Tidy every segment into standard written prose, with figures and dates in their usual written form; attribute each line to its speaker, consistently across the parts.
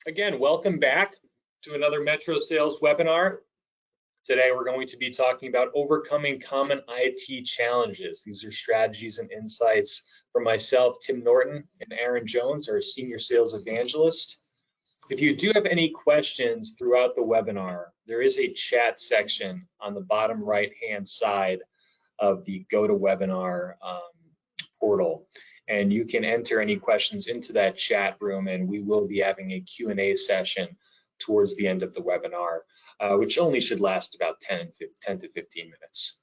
Speaker 1: Again, welcome back to another Metro Sales webinar. Today we're going to be talking about overcoming common IT challenges. These are strategies and insights from myself, Tim Norton, and Aaron Jones, our Senior Sales Evangelist. If you do have any questions throughout the webinar, there is a chat section on the bottom right-hand side of the GoToWebinar portal. And you can enter any questions into that chat room, and we will be having a Q&A session towards the end of the webinar, which only should last about 10 to 15 minutes.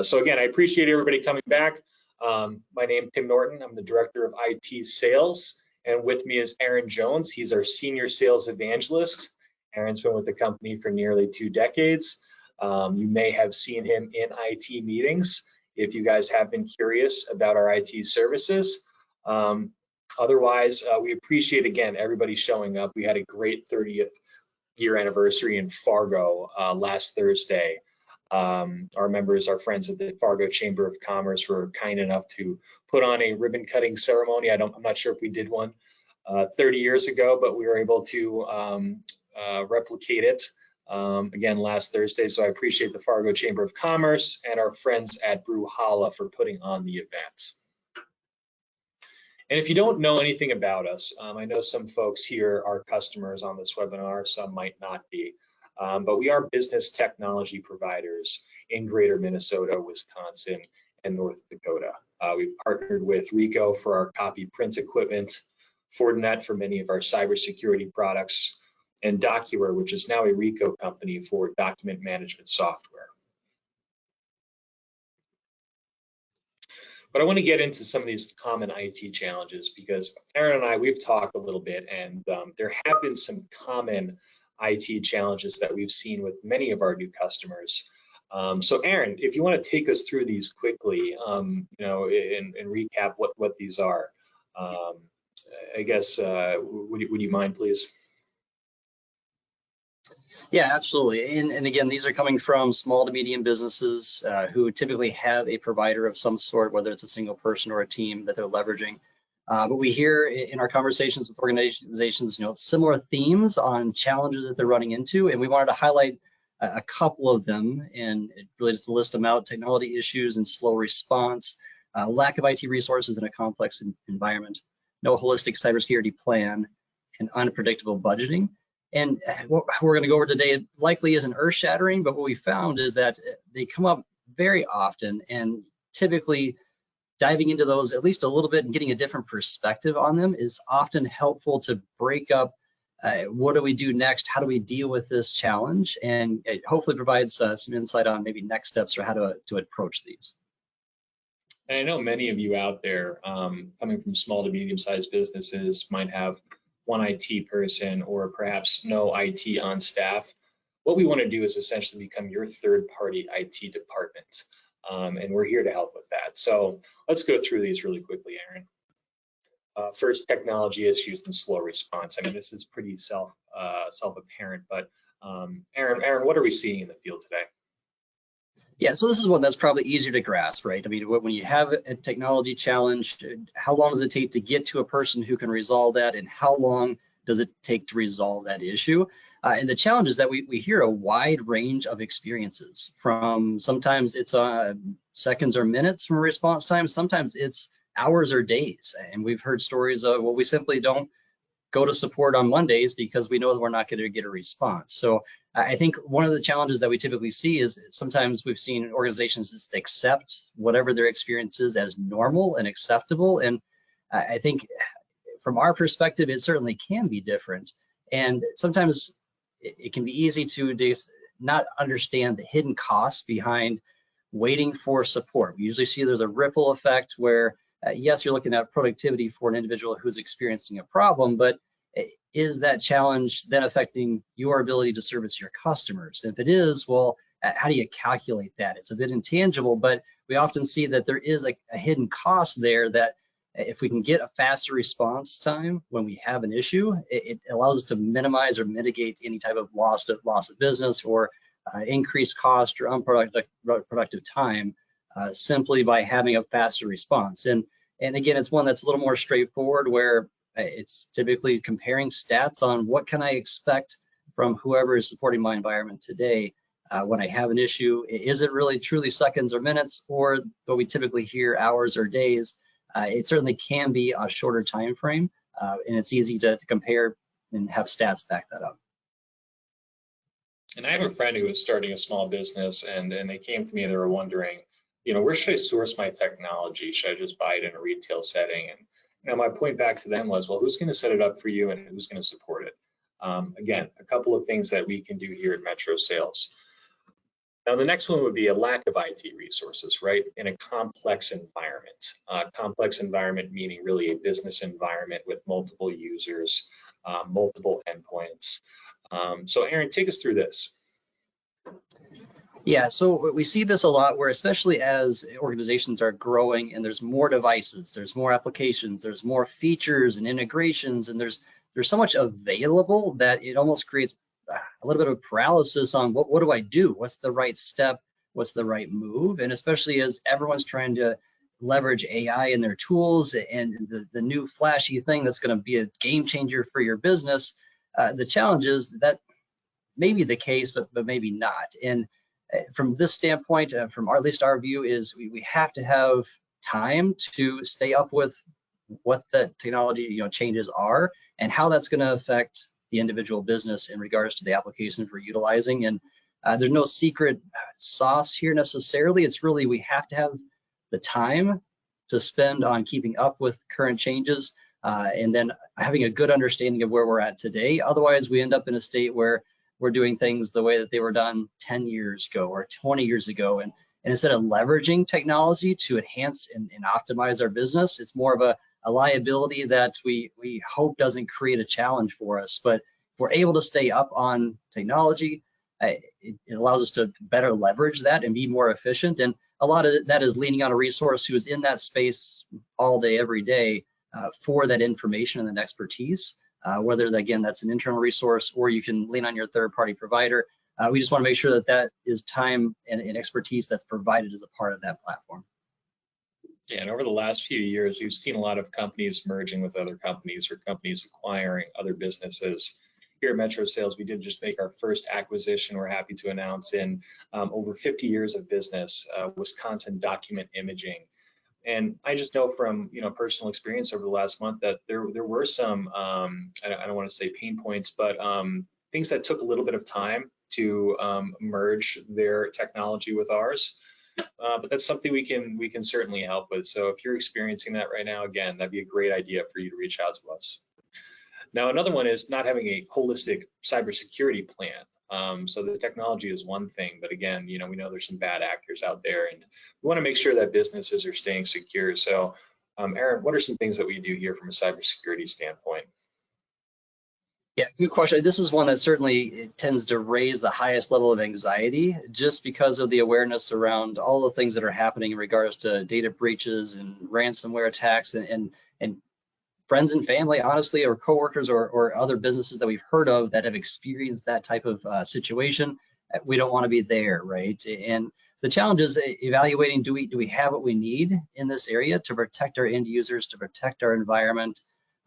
Speaker 1: So again, I appreciate everybody coming back. My name is Tim Norton. I'm the Director of IT Sales, and with me is Aaron Jones. He's our Senior Sales Evangelist. Aaron's been with the company for nearly 2 decades. You may have seen him in IT meetings if you guys have been curious about our IT services. Otherwise, we appreciate, again, everybody showing up. We had a great 30th year anniversary in Fargo last Thursday. Our members, our friends at the Fargo Chamber of Commerce were kind enough to put on a ribbon cutting ceremony. I'm not sure if we did one 30 years ago, but we were able to replicate it again last Thursday. So I appreciate the Fargo Chamber of Commerce and our friends at Brewhala for putting on the event. And if you don't know anything about us, I know some folks here are customers on this webinar, some might not be, but we are business technology providers in Greater Minnesota, Wisconsin, and North Dakota. We've partnered with Ricoh for our copy print equipment, Fortinet for many of our cybersecurity products, and Docuware, which is now a Ricoh company for document management software. But I want to get into some of these common IT challenges because Aaron and I, we've talked a little bit, and there have been some common IT challenges that we've seen with many of our new customers. So Aaron, if you want to take us through these quickly, and recap what these are, I guess, would you mind, please?
Speaker 2: Yeah, absolutely. And again, these are coming from small to medium businesses who typically have a provider of some sort, whether it's a single person or a team that they're leveraging. But we hear in our conversations with organizations, similar themes on challenges that they're running into, and we wanted to highlight a couple of them, and really just to list them out: technology issues and slow response, lack of IT resources in a complex environment, no holistic cybersecurity plan, and unpredictable budgeting. And what we're going to go over today likely isn't earth-shattering, but what we found is that they come up very often, and typically diving into those at least a little bit and getting a different perspective on them is often helpful to break up what do we do next, how do we deal with this challenge, and it hopefully provides some insight on maybe next steps or how to approach these.
Speaker 1: And I know many of you out there coming from small to medium-sized businesses might have one IT person or perhaps no IT on staff. What we want to do is essentially become your third-party IT department, and we're here to help with that. So let's go through these really quickly, Aaron. First, technology issues and slow response. I mean, this is pretty self-apparent, but Aaron, what are we seeing in the field today?
Speaker 2: Yeah, so this is one that's probably easier to grasp, right? I mean, when you have a technology challenge, how long does it take to get to a person who can resolve that, and how long does it take to resolve that issue? And the challenge is that we hear a wide range of experiences, from sometimes it's seconds or minutes from response time, sometimes it's hours or days. And we've heard stories of, well, we simply don't go to support on Mondays because we know that we're not going to get a response. So I think one of the challenges that we typically see is sometimes we've seen organizations just accept whatever their experience is as normal and acceptable. And I think from our perspective, it certainly can be different. And sometimes it can be easy to not understand the hidden costs behind waiting for support. We usually see there's a ripple effect where, yes, you're looking at productivity for an individual who's experiencing a problem, but is that challenge then affecting your ability to service your customers? If it is, well, how do you calculate that? It's a bit intangible, but we often see that there is a hidden cost there that if we can get a faster response time when we have an issue, it allows us to minimize or mitigate any type of loss of business or increased cost or unproductive time simply by having a faster response. And again, it's one that's a little more straightforward, where It's typically comparing stats on what can I expect from whoever is supporting my environment today. When I have an issue, is it really truly seconds or minutes, or what we typically hear hours or days? It certainly can be a shorter time frame, and it's easy to compare and have stats back that up.
Speaker 1: And I have a friend who was starting a small business, and they came to me, they were wondering, where should I source my technology? Should I just buy it in a retail setting? And my point back to them was, well, who's going to set it up for you and who's going to support it? Again, a couple of things that we can do here at Metro Sales. Now, the next one would be a lack of IT resources, right? In a complex environment. Complex environment meaning really a business environment with multiple users, multiple endpoints. So Aaron, take us through this.
Speaker 2: Yeah, so we see this a lot where, especially as organizations are growing and there's more devices, there's more applications, there's more features and integrations, and there's so much available that it almost creates a little bit of paralysis on what do I do? What's the right step? What's the right move? And especially as everyone's trying to leverage AI in their tools and the new flashy thing that's going to be a game changer for your business, the challenge is that may be the case, but maybe not. And from this standpoint, from at least our view, is we have to have time to stay up with what the technology changes are and how that's going to affect the individual business in regards to the applications we're utilizing. And there's no secret sauce here necessarily. It's really we have to have the time to spend on keeping up with current changes and then having a good understanding of where we're at today. Otherwise, we end up in a state where we're doing things the way that they were done 10 years ago or 20 years ago. And instead of leveraging technology to enhance and optimize our business, it's more of a liability that we hope doesn't create a challenge for us. But if we're able to stay up on technology, it allows us to better leverage that and be more efficient. And a lot of that is leaning on a resource who is in that space all day, every day for that information and that expertise. Whether, again, that's an internal resource or you can lean on your third-party provider. We just want to make sure that that is time and expertise that's provided as a part of that platform.
Speaker 1: Yeah, and over the last few years, we've seen a lot of companies merging with other companies or companies acquiring other businesses. Here at Metro Sales, we did just make our first acquisition, we're happy to announce, in over 50 years of business, Wisconsin Document Imaging. And I just know from personal experience over the last month that there were some I don't want to say pain points, but things that took a little bit of time to merge their technology with ours. But that's something we can certainly help with. So if you're experiencing that right now, again, that'd be a great idea for you to reach out to us. Now, another one is not having a holistic cybersecurity plan. So the technology is one thing, but again, we know there's some bad actors out there, and we want to make sure that businesses are staying secure. So, Aaron, what are some things that we do here from a cybersecurity standpoint?
Speaker 2: Yeah, good question. This is one that certainly tends to raise the highest level of anxiety just because of the awareness around all the things that are happening in regards to data breaches and ransomware attacks and friends and family, honestly, or coworkers or other businesses that we've heard of that have experienced that type of situation. We don't want to be there, right? And the challenge is evaluating, do we have what we need in this area to protect our end users, to protect our environment?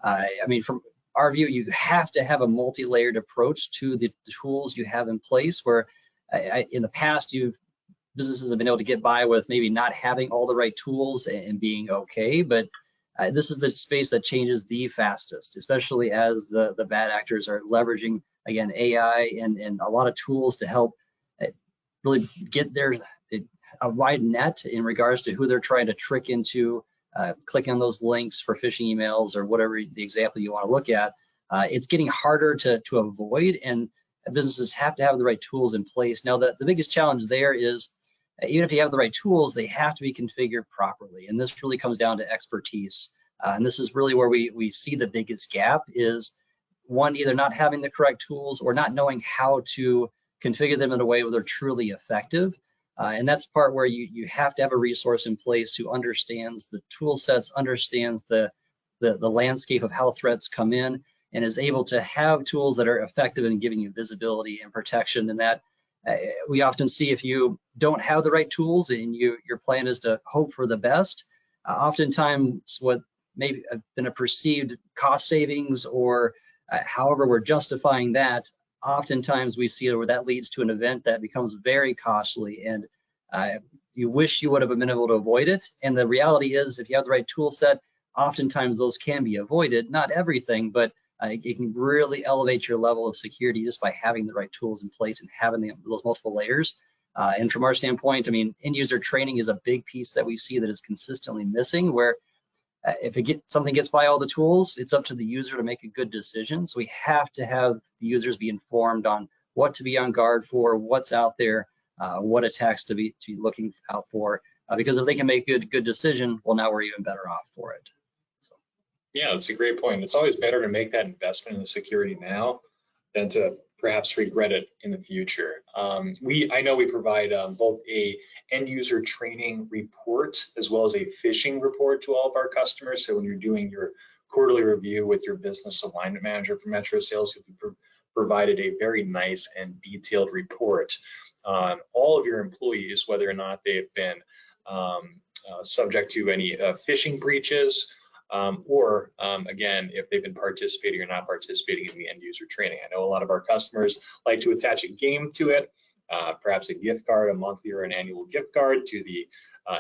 Speaker 2: I mean, from our view, you have to have a multi-layered approach to the tools you have in place, where in the past, businesses have been able to get by with maybe not having all the right tools and being okay, but this is the space that changes the fastest, especially as the bad actors are leveraging, again, AI and a lot of tools to help really get a wide net in regards to who they're trying to trick into clicking on those links for phishing emails or whatever the example you want to look at. It's getting harder to avoid, and businesses have to have the right tools in place. Now, the biggest challenge there is, even if you have the right tools, they have to be configured properly. And this really comes down to expertise. And this is really where we see the biggest gap is, one, either not having the correct tools or not knowing how to configure them in a way where they're truly effective. And that's the part where you have to have a resource in place who understands the tool sets, understands the landscape of how threats come in, and is able to have tools that are effective in giving you visibility and protection. And that we often see, if you don't have the right tools and your plan is to hope for the best, oftentimes what maybe been a perceived cost savings, or however we're justifying that, oftentimes we see where that leads to an event that becomes very costly, and you wish you would have been able to avoid it. And the reality is, if you have the right tool set, oftentimes those can be avoided. Not everything, but it can really elevate your level of security just by having the right tools in place and having those multiple layers. And from our standpoint, I mean, end user training is a big piece that we see that is consistently missing, where if something gets by all the tools, it's up to the user to make a good decision. So we have to have the users be informed on what to be on guard for, what's out there, what attacks to be looking out for. Because if they can make a good decision, well, now we're even better off for it. So.
Speaker 1: Yeah, that's a great point. It's always better to make that investment in the security now than to perhaps regret it in the future. I know we provide both a end user training report as well as a phishing report to all of our customers. So when you're doing your quarterly review with your business alignment manager for Metro Sales, you'll be provided a very nice and detailed report on all of your employees, whether or not they've been subject to any phishing breaches, or again, if they've been participating or not participating in the end user training. I know a lot of our customers like to attach a game to it, perhaps a gift card, a monthly or an annual gift card to the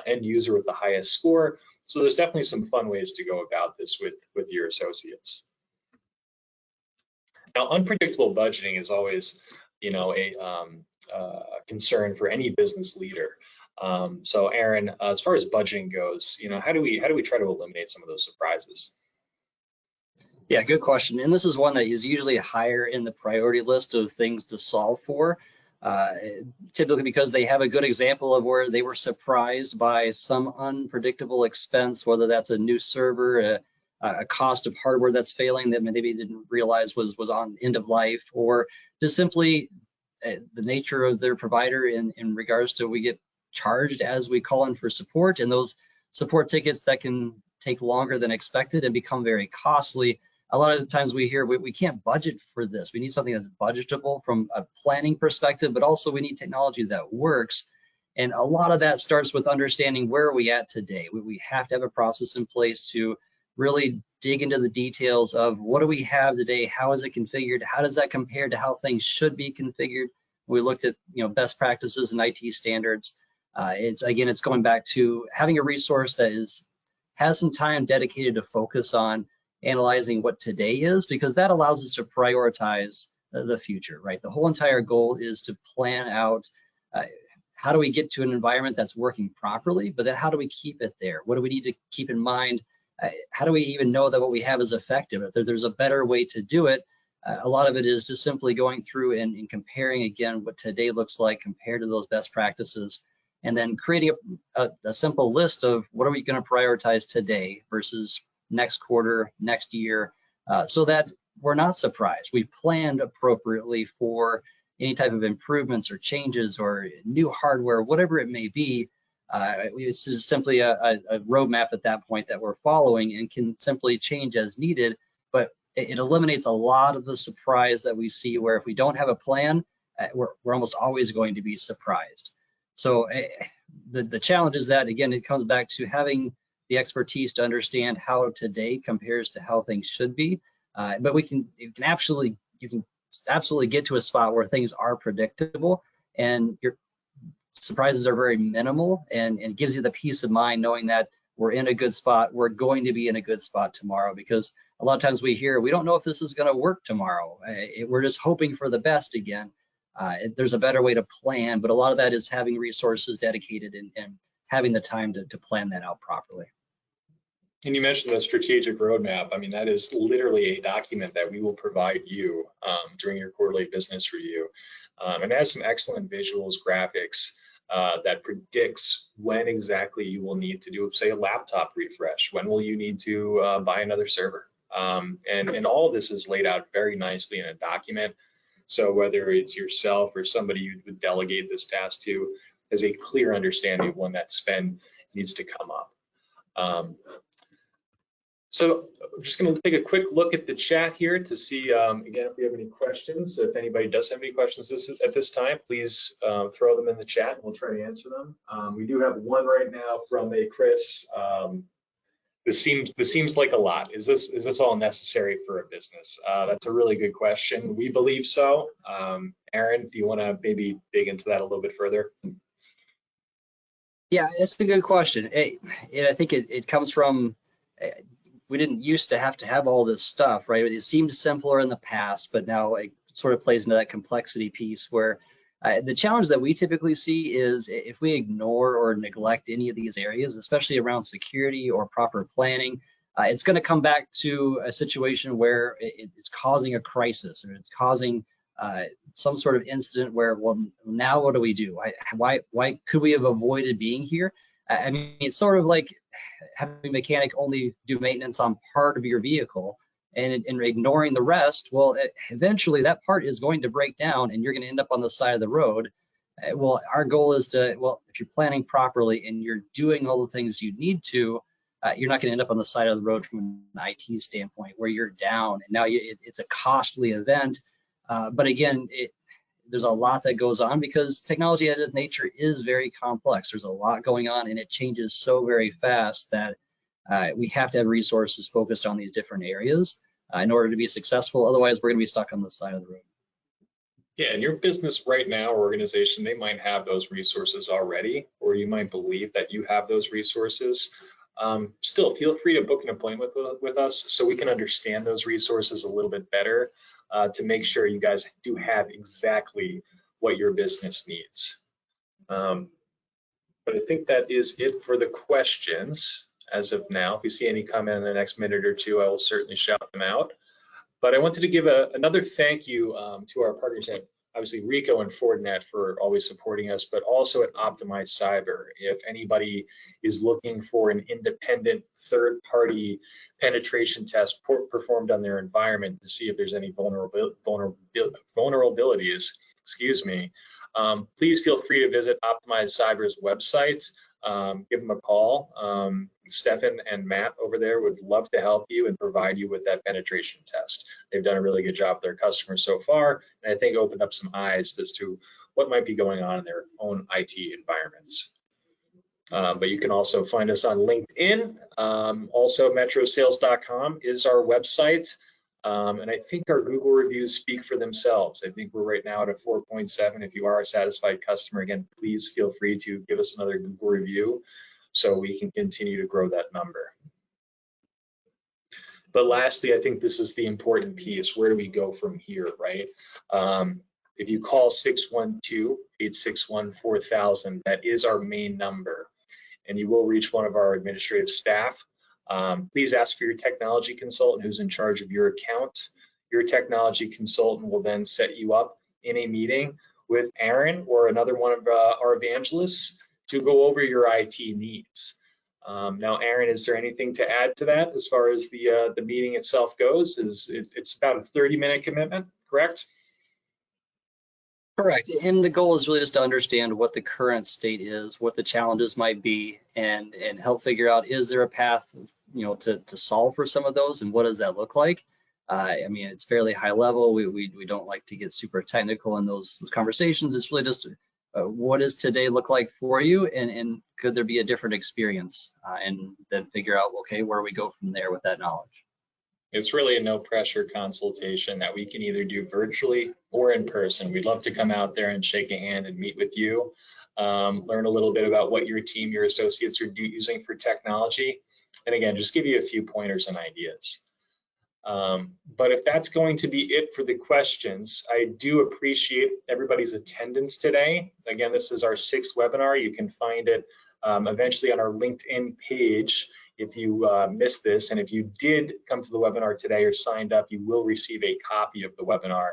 Speaker 1: end user with the highest score. So there's definitely some fun ways to go about this with your associates. Now, unpredictable budgeting is always, a concern for any business leader. So Aaron, as far as budgeting goes, how do we try to eliminate some of those surprises?
Speaker 2: Yeah, good question. And this is one that is usually higher in the priority list of things to solve for, typically because they have a good example of where they were surprised by some unpredictable expense, whether that's a new server, a cost of hardware that's failing that maybe didn't realize was on end of life, or just simply the nature of their provider in regards to we get charged as we call in for support, and those support tickets that can take longer than expected and become very costly. A lot of the times we hear we can't budget for this. We need something that's budgetable from a planning perspective, but also we need technology that works. And a lot of that starts with understanding where are we at today. We have to have a process in place to really dig into the details of what do we have today, how is it configured, how does that compare to how things should be configured. We looked at best practices and IT standards. It's going back to having a resource that has some time dedicated to focus on analyzing what today is, because that allows us to prioritize the future, right? The whole entire goal is to plan out how do we get to an environment that's working properly, but then how do we keep it there? What do we need to keep in mind? How do we even know that what we have is effective? If there's a better way to do it, a lot of it is just simply going through and comparing again what today looks like compared to those best practices, and then creating a simple list of what are we going to prioritize today versus next quarter, next year, so that we're not surprised. We've planned appropriately for any type of improvements or changes or new hardware, whatever it may be. It's just simply a roadmap at that point that we're following and can simply change as needed, but it eliminates a lot of the surprise that we see where if we don't have a plan, we're almost always going to be surprised. So the challenge is that, again, it comes back to having the expertise to understand how today compares to how things should be. But you can absolutely get to a spot where things are predictable and your surprises are very minimal, and gives you the peace of mind knowing that we're in a good spot. We're going to be in a good spot tomorrow, because a lot of times we hear we don't know if this is going to work tomorrow. We're just hoping for the best again. There's a better way to plan, but a lot of that is having resources dedicated and having the time to plan that out properly.
Speaker 1: And you mentioned the strategic roadmap. I mean, that is literally a document that we will provide you during your quarterly business review. And it has some excellent visuals, graphics that predicts when exactly you will need to do, say, a laptop refresh. When will you need to buy another server? And all of this is laid out very nicely in a document. So whether it's yourself or somebody you would delegate this task to, has a clear understanding of when that spend needs to come up. So I'm just going to take a quick look at the chat here to see, again, if we have any questions. If anybody does have any questions at this time, please throw them in the chat and we'll try to answer them. We do have one right now from a Chris. This seems like a lot. Is this all necessary for a business? That's a really good question. We believe so. Aaron, do you want to maybe dig into that a little bit further?
Speaker 2: Yeah, it's a good question. I think it comes from we didn't used to have all this stuff, right? It seemed simpler in the past, but now it sort of plays into that complexity piece where the challenge that we typically see is if we ignore or neglect any of these areas, especially around security or proper planning, it's going to come back to a situation where it's causing a crisis or it's causing some sort of incident where, well, now what do we do? Why could we have avoided being here? I mean, it's sort of like having a mechanic only do maintenance on part of your vehicle and ignoring the rest. Well, eventually that part is going to break down and you're going to end up on the side of the road. Well, our goal is to, well, if you're planning properly and you're doing all the things you need to, you're not going to end up on the side of the road from an IT standpoint where you're down and now it's a costly event. But again, there's a lot that goes on because technology at its nature is very complex. There's a lot going on and it changes so very fast that we have to have resources focused on these different areas in order to be successful. Otherwise, we're going to be stuck on the side of the road.
Speaker 1: Yeah, in your business right now or organization, they might have those resources already, or you might believe that you have those resources. Still, feel free to book an appointment with us so we can understand those resources a little bit better to make sure you guys do have exactly what your business needs. But I think that is it for the questions as of now. If you see any comment in the next minute or two, I will certainly shout them out. But I wanted to give another thank you to our partners at obviously Rico and Fortinet for always supporting us, but also at Optimize Cyber. If anybody is looking for an independent third-party penetration test performed on their environment to see if there's any vulnerabilities, excuse me, please feel free to visit Optimize Cyber's website. Give them a call. Stefan and Matt over there would love to help you and provide you with that penetration test. They've done a really good job with their customers so far, and I think opened up some eyes as to what might be going on in their own IT environments. But you can also find us on LinkedIn. Also, metrosales.com is our website. And I think our Google reviews speak for themselves. I think we're right now at a 4.7. If you are a satisfied customer, again, please feel free to give us another Google review so we can continue to grow that number. But lastly, I think this is the important piece. Where do we go from here, right? If you call 612-861-4000, that is our main number, and you will reach one of our administrative staff. Please ask for your technology consultant who's in charge of your account. Your technology consultant will then set you up in a meeting with Aaron or another one of our evangelists to go over your IT needs. Now, Aaron, is there anything to add to that as far as the meeting itself goes? It's about a 30-minute commitment, correct?
Speaker 2: Correct. And the goal is really just to understand what the current state is, what the challenges might be, and help figure out, is there a path, to solve for some of those, and what does that look like? I mean, it's fairly high level. We don't like to get super technical in those conversations. It's really just what does today look like for you, and could there be a different experience, and then figure out, okay, where we go from there with that knowledge.
Speaker 1: It's really a no pressure consultation that we can either do virtually or in person. We'd love to come out there and shake a hand and meet with you, learn a little bit about what your team, your associates are using for technology. And again, just give you a few pointers and ideas. But if that's going to be it for the questions, I do appreciate everybody's attendance today. Again, this is our 6th webinar. You can find it eventually on our LinkedIn page. If you missed this, and if you did come to the webinar today or signed up, you will receive a copy of the webinar,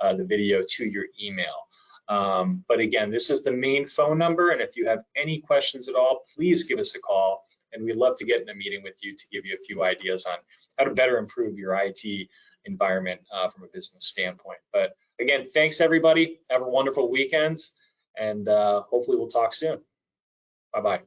Speaker 1: the video, to your email. But again, this is the main phone number, and if you have any questions at all, please give us a call, and we'd love to get in a meeting with you to give you a few ideas on how to better improve your IT environment from a business standpoint. But again, thanks everybody. Have a wonderful weekend, and hopefully we'll talk soon. Bye-bye.